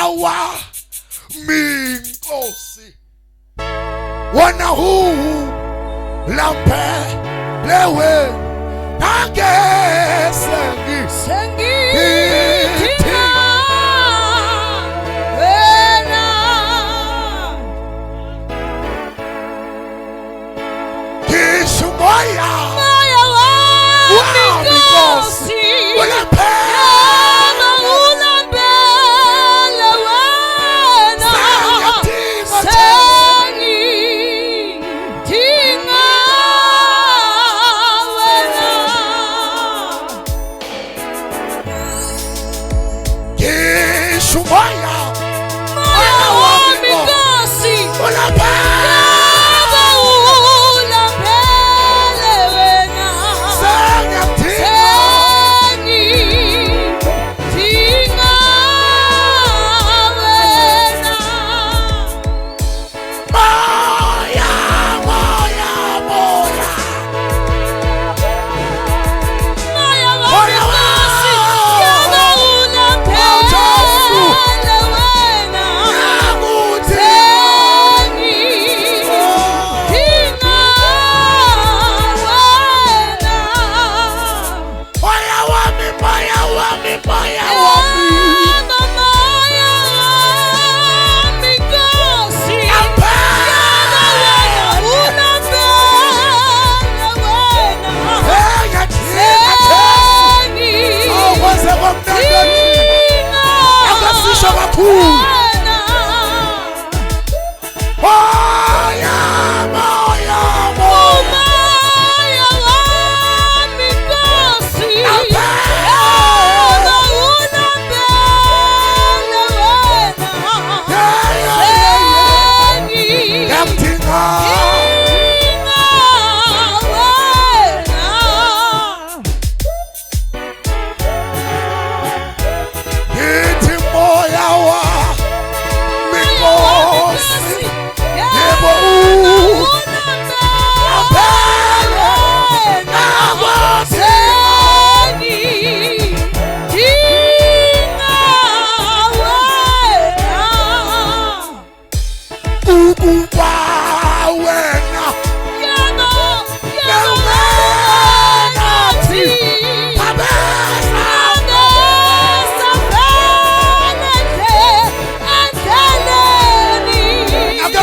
wami Nkosi wona lampelewe Sengithina wena ngisho moya wami Nkosi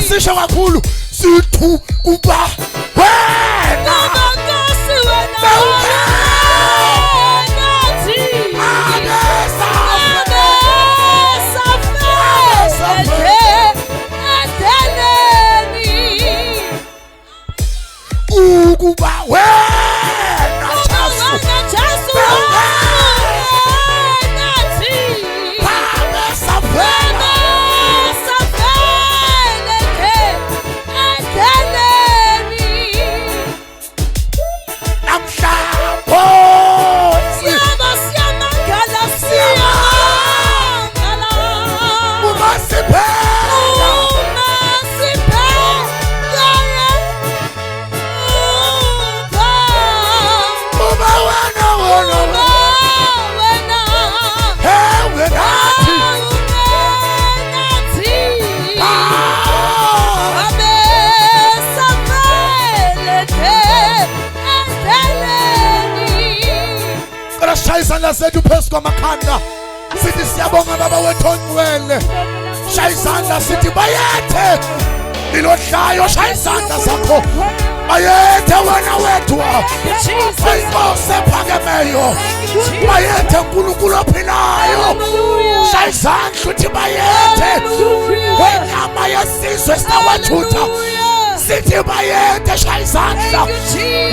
sisho kakhulu sithu kuba wena Nkosi wena ukuba wena Jesu shaya izandla zethu phezu kwamakhanda sithi siyabonga baba wethu ongcwele. Shaya izandla sithi bayethe lilohlayo, shaya izandla zakho bayethe wena wethu Inkosi ephakemeyo, bayethe uNkulunkulu ophilayo. Shaya izandla uthi bayethe wenyama yesizwe sinawaJuda sithi bayethe, shaya izandla.